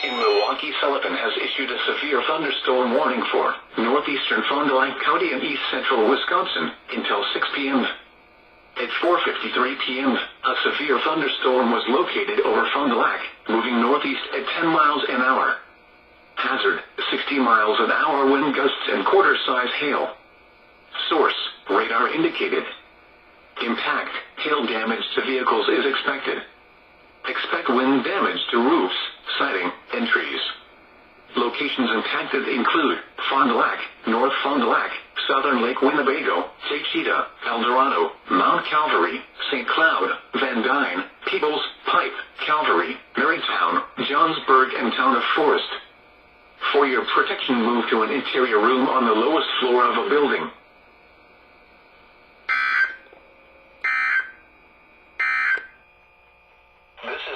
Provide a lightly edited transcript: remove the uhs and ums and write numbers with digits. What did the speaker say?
in Milwaukee. Sullivan has issued a severe thunderstorm warning for northeastern Fond du Lac County and east central Wisconsin until 6 p.m. At 4:53 p.m., a severe thunderstorm was located over Fond du Lac, moving northeast at 10 miles an hour. Hazard, 60 miles an hour wind gusts and quarter-size hail. Source, radar indicated. Impact, hail damage to vehicles is expected. Expect wind damage to roofs, siding, and trees. Locations impacted include Fond du Lac, North Fond du Lac, Southern Lake Winnebago, Sachita, El Dorado, Mount Calvary, St. Cloud, Van Dyne, Peebles, Pipe, Calvary, Marytown, Johnsburg, and Town of Forest. For your protection, move to an interior room on the lowest floor of a building.